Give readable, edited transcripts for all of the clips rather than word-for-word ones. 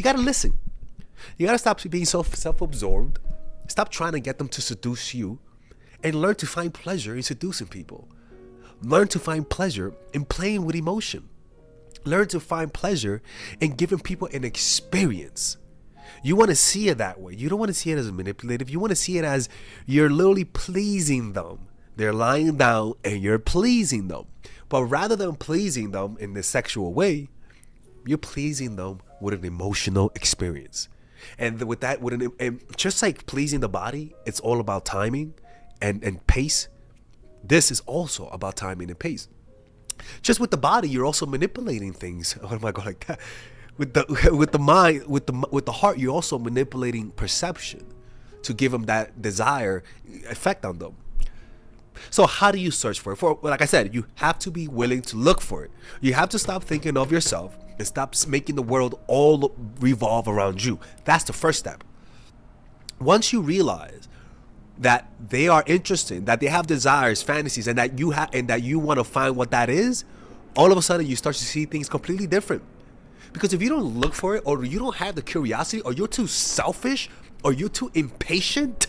You gotta listen. You gotta stop being so self-absorbed. Stop trying to get them to seduce you, and learn to find pleasure in seducing people. Learn to find pleasure in playing with emotion. Learn to find pleasure in giving people an experience. You want to see it that way. You don't want to see it as manipulative. You want to see it as you're literally pleasing them. They're lying down and you're pleasing them. But rather than pleasing them in the sexual way, you're pleasing them with an emotional experience. And with that, and just like pleasing the body, it's all about timing and pace. This is also about timing and pace. Just with the body, you're also manipulating things. What am I going like that? With the mind, with the heart, you're also manipulating perception to give them that desire effect on them. So how do you search for it? Like I said, you have to be willing to look for it. You have to stop thinking of yourself and stop making the world all revolve around you. That's the first step. Once you realize that they are interested, that they have desires, fantasies, and that you want to find what that is, all of a sudden you start to see things completely different. Because if you don't look for it, or you don't have the curiosity, or you're too selfish, or you're too impatient,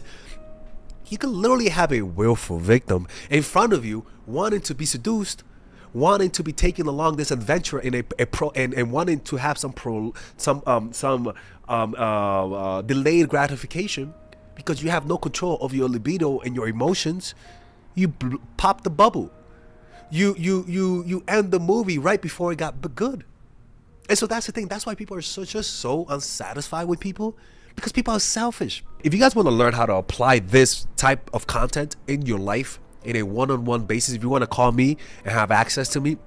you can literally have a willful victim in front of you wanting to be seduced, wanting to be taken along this adventure in and wanting to have some delayed gratification, because you have no control of your libido and your emotions. You pop the bubble. You end the movie right before it got good. And so that's the thing. That's why people are just so unsatisfied with people, because people are selfish. If you guys want to learn how to apply this type of content in your life in a one-on-one basis, if you want to call me and have access to me,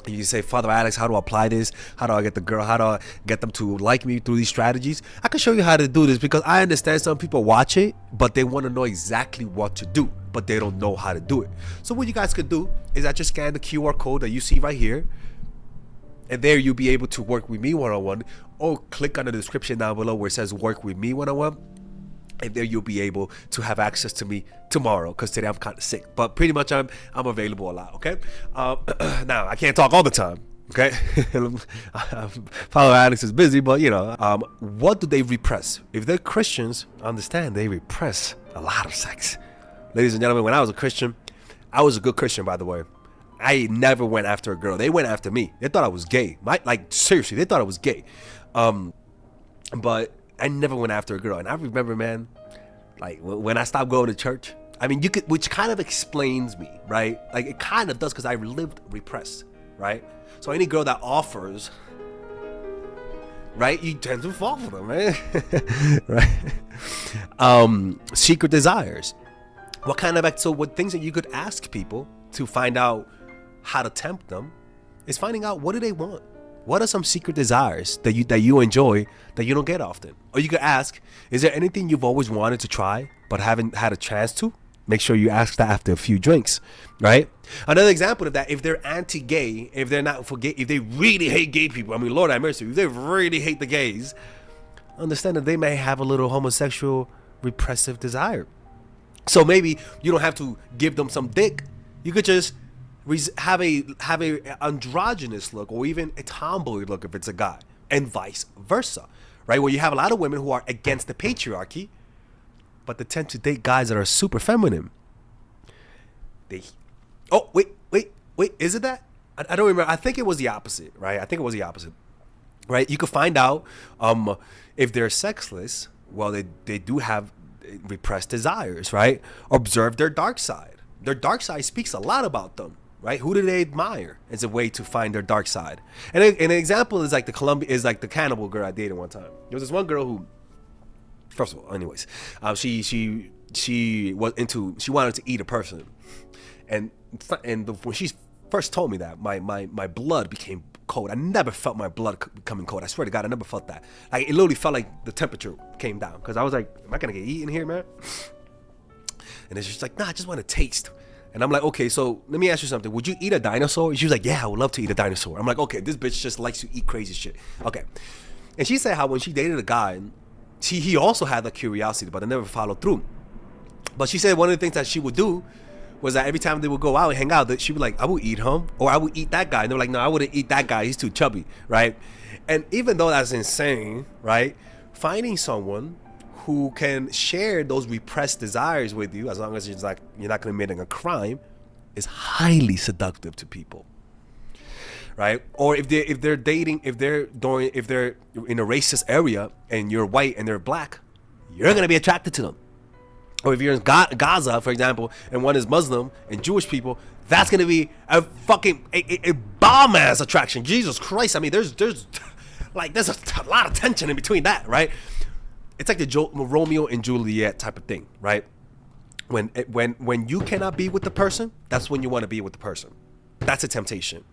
and you say, Father Alex, how do I apply this? How do I get the girl? How do I get them to like me through these strategies? I can show you how to do this, because I understand some people watch it, but they want to know exactly what to do, but they don't know how to do it. So what you guys could do is just scan the QR code that you see right here, and there you'll be able to work with me one-on-one, or click on the description down below where it says work with me one-on-one, and there you'll be able to have access to me tomorrow, because today I'm kind of sick, but pretty much I'm available a lot. Okay. Now I can't talk all the time. Okay. Father Alex is busy, but what do they repress? If they're Christians, understand they repress a lot of sex. Ladies and gentlemen, when I was a Christian, I was a good Christian, by the way. I never went after a girl. They went after me. They thought I was gay. Seriously, they thought I was gay. But I never went after a girl. And I remember, man, like when I stopped going to church, I mean, which kind of explains me, right? Like it kind of does, because I lived repressed, right? So any girl that offers, right, you tend to fall for them, man. Right? Secret desires. What things that you could ask people to find out how to tempt them is finding out, what do they want? What are some secret desires that you enjoy that you don't get often? Or you could ask, is there anything you've always wanted to try but haven't had a chance to? Make sure you ask that after a few drinks, right? Another example of that, if they're anti-gay, if they're not for gay, if they really hate gay people, I mean, Lord have mercy, if they really hate the gays, understand that they may have a little homosexual repressive desire. So maybe you don't have to give them some dick. You could just have a androgynous look, or even a tomboy look if it's a guy, and vice versa, right? Where you have a lot of women who are against the patriarchy, but they tend to date guys that are super feminine. Wait, is it that? I don't remember. I think it was the opposite, right? Right? You could find out if they're sexless. Well, they do have repressed desires, right? Observe their dark side. Their dark side speaks a lot about them, right? Who do they admire? It's a way to find their dark side. And an example is like the cannibal girl I dated one time. There was this one girl who, first of all, anyways, she wanted to eat a person, and when she first told me that, my blood became cold. I never felt my blood becoming cold. I swear to God, I never felt that. Like, it literally felt like the temperature came down, because I was like, am I gonna get eaten here, man? And it's just like, nah, I just want to taste. And I'm like, okay, so let me ask you something. Would you eat a dinosaur? And she was like, yeah, I would love to eat a dinosaur. I'm like, okay, this bitch just likes to eat crazy shit. Okay. And she said how when she dated a guy, he also had the curiosity, but I never followed through. But she said one of the things that she would do was that every time they would go out and hang out, that she would like, I would eat him, or I would eat that guy. And they were like, no, I wouldn't eat that guy. He's too chubby, right? And even though that's insane, right? Finding someone who can share those repressed desires with you, as long as you're not committing a crime, is highly seductive to people, right? Or if they're dating, if they're in a racist area and you're white and they're black, you're gonna be attracted to them. Or if you're in Gaza, for example, and one is Muslim and Jewish people, that's gonna be a fucking a bomb ass attraction. Jesus Christ! I mean, there's a lot of tension in between that, right? It's like the Romeo and Juliet type of thing, right? When you cannot be with the person, that's when you want to be with the person. That's a temptation,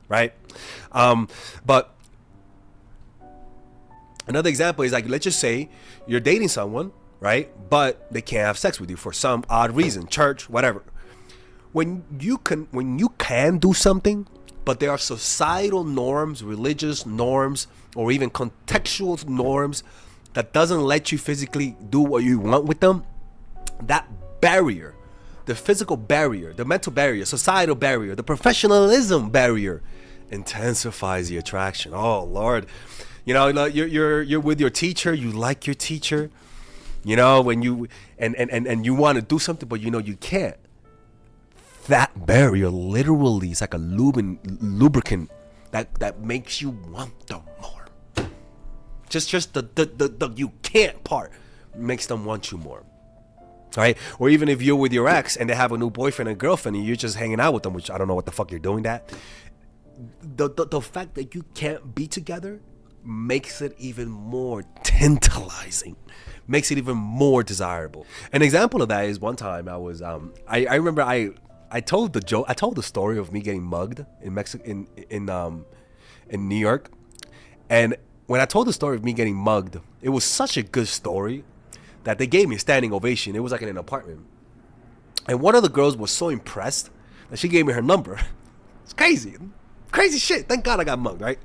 right? But another example is like, let's just say you're dating someone, right? But they can't have sex with you for some odd reason, church, whatever. When you can do something, but there are societal norms, religious norms, or even contextual norms that doesn't let you physically do what you want with them, that barrier, the physical barrier, the mental barrier, societal barrier, the professionalism barrier intensifies the attraction. Oh Lord, you know, you're with your teacher, you like your teacher, you know, when you and you want to do something, but you know you can't. That barrier literally is like a lubricant that makes you want them more. Just the you can't part makes them want you more. Right? Or even if you're with your ex and they have a new boyfriend and girlfriend and you're just hanging out with them, which I don't know what the fuck you're doing that. The fact that you can't be together makes it even more tantalizing, makes it even more desirable. An example of that is one time I was I remember I told the story of me getting mugged in Mexico in New York. And when I told the story of me getting mugged, it was such a good story that they gave me a standing ovation. It was like in an apartment. And one of the girls was so impressed that she gave me her number. It's crazy. Crazy shit. Thank God I got mugged, right?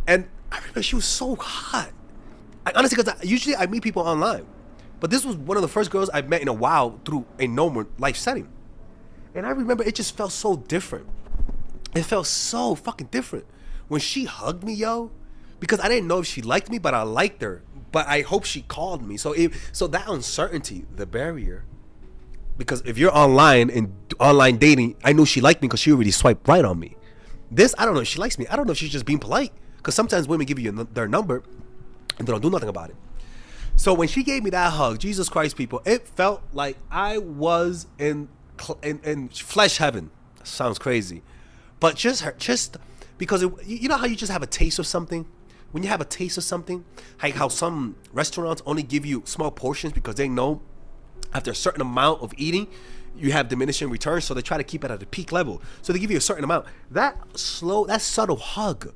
And I remember she was so hot. Honestly, because usually I meet people online. But this was one of the first girls I've met in a while through a normal life setting. And I remember it just felt so different. It felt so fucking different. When she hugged me, yo, because I didn't know if she liked me, but I liked her. But I hope she called me. So that uncertainty, the barrier. Because if you're online and online dating, I knew she liked me because she already swiped right on me. This, I don't know if she likes me. I don't know if she's just being polite. Because sometimes women give you their number and they don't do nothing about it. So when she gave me that hug, Jesus Christ, people, it felt like I was in flesh heaven. Sounds crazy. But just because you know how you just have a taste of something? When you have a taste of something, like how some restaurants only give you small portions because they know after a certain amount of eating, you have diminishing returns, so they try to keep it at a peak level. So they give you a certain amount. That subtle hug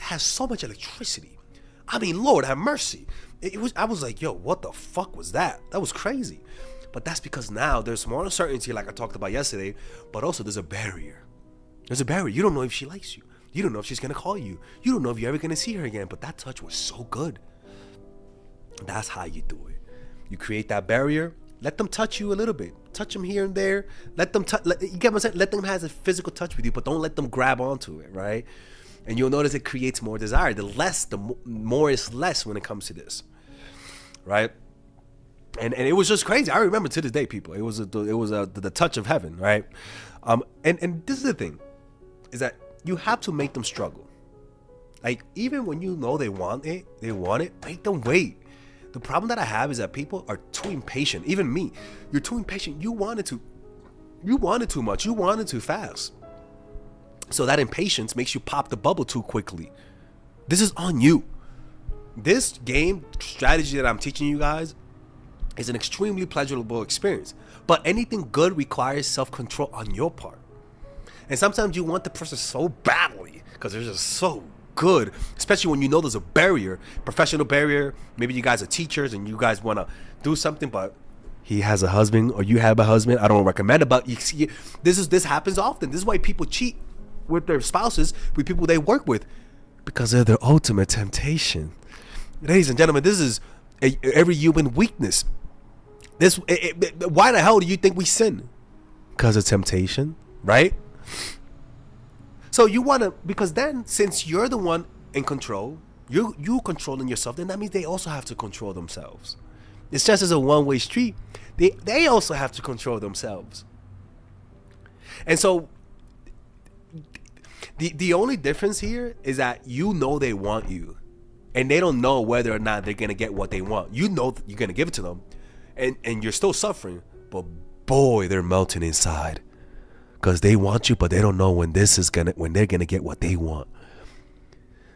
has so much electricity. I mean, Lord have mercy. I was like, yo, what the fuck was that? That was crazy. But that's because now there's more uncertainty, like I talked about yesterday, but also there's a barrier. There's a barrier. You don't know if she likes you. You don't know if she's going to call you. You don't know if you're ever going to see her again. But that touch was so good. That's how you do it. You create that barrier. Let them touch you a little bit. Touch them here and there. Let them you get what I'm saying? Let them have a physical touch with you, but don't let them grab onto it, right? And you'll notice it creates more desire. The more is less when it comes to this, right? And it was just crazy. I remember to this day, people. It was the touch of heaven, right? And this is the thing, is that you have to make them struggle. Like, even when you know they want it, make them wait. The problem that I have is that people are too impatient. Even me, you're too impatient. You want it too much. You want it too fast. So that impatience makes you pop the bubble too quickly. This is on you. This game strategy that I'm teaching you guys is an extremely pleasurable experience. But anything good requires self-control on your part. And sometimes you want the person so badly because they're just so good, especially when you know there's a barrier, professional barrier. Maybe you guys are teachers and you guys want to do something, but he has a husband or you have a husband. I don't recommend it, but you see, this happens often. This is why people cheat with their spouses, with people they work with, because they're their ultimate temptation. Ladies and gentlemen, this is every human weakness. Why the hell do you think we sin? because of temptation, right? So you want to, because then since you're the one in control, you controlling yourself, then that means they also have to control themselves. It's just as a one-way street. They also have to control themselves. And so the only difference here is that you know they want you, and they don't know whether or not they're gonna get what they want. You know you're gonna give it to them, and you're still suffering, but boy, they're melting inside because they want you, but they don't know when they're gonna get what they want.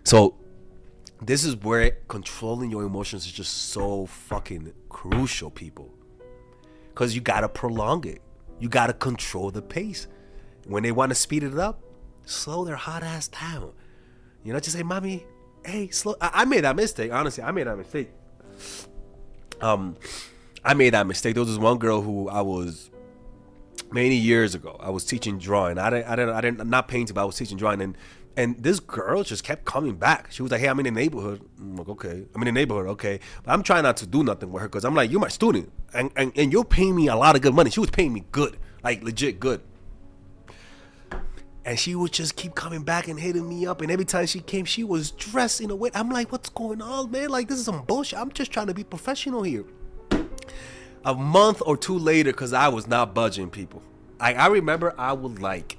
So this is where controlling your emotions is just so fucking crucial, people, because you gotta prolong it. You gotta control the pace. When they want to speed it up, slow their hot ass down. You know, just say, mommy, hey, slow. I made that mistake. Honestly, I made that mistake. I made that mistake. There was this one girl who I was many years ago. I was teaching drawing. I didn't not painting, but I was teaching drawing, and this girl just kept coming back. She was like, hey, I'm in the neighborhood. I'm like, okay. I'm in the neighborhood, okay. But I'm trying not to do nothing with her because I'm like, you're my student, and you're paying me a lot of good money. She was paying me good, like legit good. And she would just keep coming back and hitting me up. And every time she came, she was dressed in a way. I'm like, what's going on, man? Like, this is some bullshit. I'm just trying to be professional here. A month or two later, because I was not budging, people. I remember I would like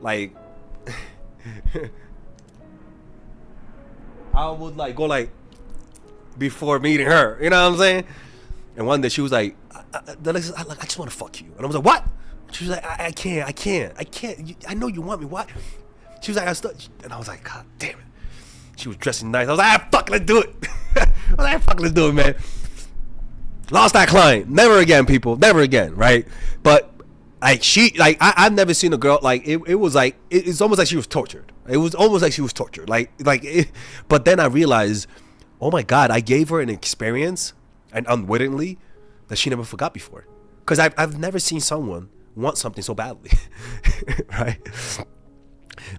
I would like go like before meeting her. You know what I'm saying? And one day she was like, I just want to fuck you. And I was like, what? She was like, I can't. I know you want me. What? She was like, and I was like, God damn it. She was dressing nice. I was like, fuck, let's do it. I was like, fuck, let's do it, man. Lost that client. Never again, people. Never again, right? But I've never seen a girl like it was like it's almost like she was tortured. It was almost like she was tortured. But then I realized, oh my God, I gave her an experience, and unwittingly, that she never forgot before. Because I've never seen someone want something so badly, right?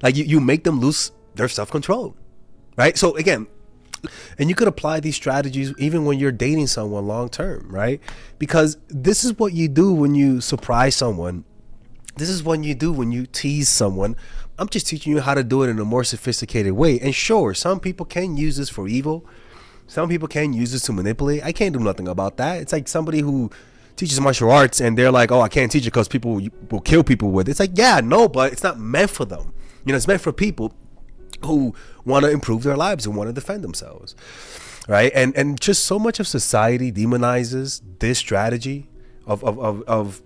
Like you make them lose their self-control, right? So again, and you could apply these strategies even when you're dating someone long term, right? Because this is what you do when you surprise someone. This is what you do when you tease someone. I'm just teaching you how to do it in a more sophisticated way. And sure, some people can use this for evil. Some people can use this to manipulate. I can't do nothing about that. It's like somebody who teaches martial arts and they're like, oh, I can't teach it because people will kill people with it. It's like, yeah, no, but it's not meant for them. You know, it's meant for people who want to improve their lives and want to defend themselves, right? And just so much of society demonizes this strategy of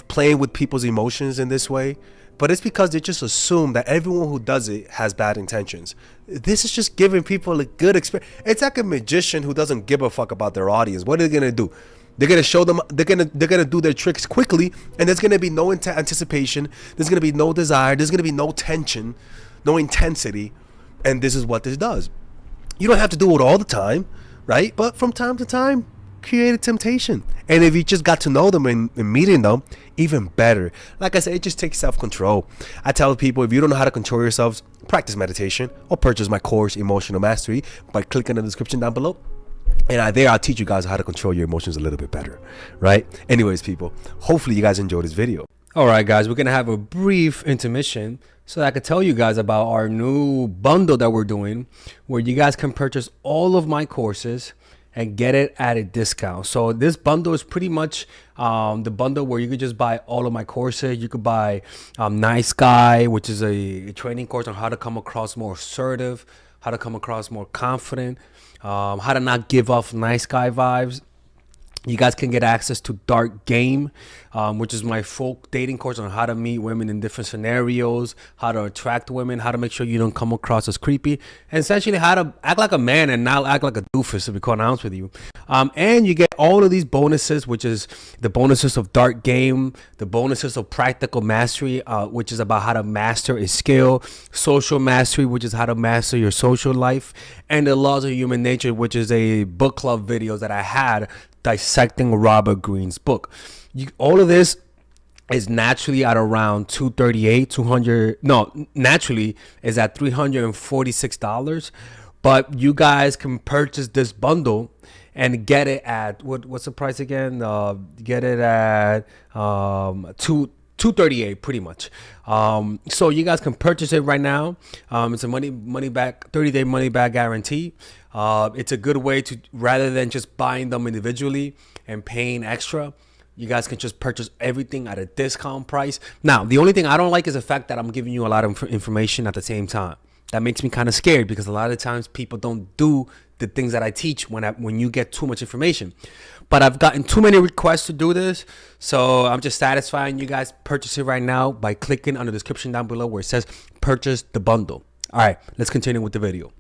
playing with people's emotions in this way, but it's because they just assume that everyone who does it has bad intentions. This is just giving people a good experience. It's like a magician who doesn't give a fuck about their audience. What are they gonna do? They're gonna show them. They're gonna do their tricks quickly, and there's gonna be no anticipation. There's gonna be no desire. There's gonna be no tension, no intensity, and this is what this does. You don't have to do it all the time, right? But from time to time, create a temptation. And if you just got to know them and meeting them, even better. Like I said, it just takes self-control. I tell people, if you don't know how to control yourselves, practice meditation or purchase my course, Emotional Mastery, by clicking the description down below. And I'll teach you guys how to control your emotions a little bit better, right? Anyways, people, hopefully you guys enjoyed this video. All right, guys, we're going to have a brief intermission so that I can tell you guys about our new bundle that we're doing where you guys can purchase all of my courses and get it at a discount. So this bundle is pretty much the bundle where you could just buy all of my courses. You could buy Nice Guy, which is a training course on how to come across more assertive, how to come across more confident, how to not give off nice guy vibes. You guys can get access to Dark Game, which is my full dating course on how to meet women in different scenarios, how to attract women, how to make sure you don't come across as creepy, and essentially how to act like a man and not act like a doofus, to be quite honest with you. And you get all of these bonuses, which is the bonuses of Dark Game, the bonuses of Practical Mastery, which is about how to master a skill, Social Mastery, which is how to master your social life, and the Laws of Human Nature, which is a book club video that I had dissecting Robert Greene's book. All of this is naturally at around naturally is at $346, but you guys can purchase this bundle and get it at what's the price again? Get it at 238 pretty much. So you guys can purchase it right now. It's a money back 30-day money back guarantee. It's a good way to, rather than just buying them individually and paying extra, you guys can just purchase everything at a discount price. Now, the only thing I don't like is the fact that I'm giving you a lot of information at the same time. That makes me kind of scared, because a lot of times people don't do the things that I teach when you get too much information. But I've gotten too many requests to do this, so I'm just satisfying you guys. Purchase it right now by clicking on the description down below where it says purchase the bundle. All right, let's continue with the video.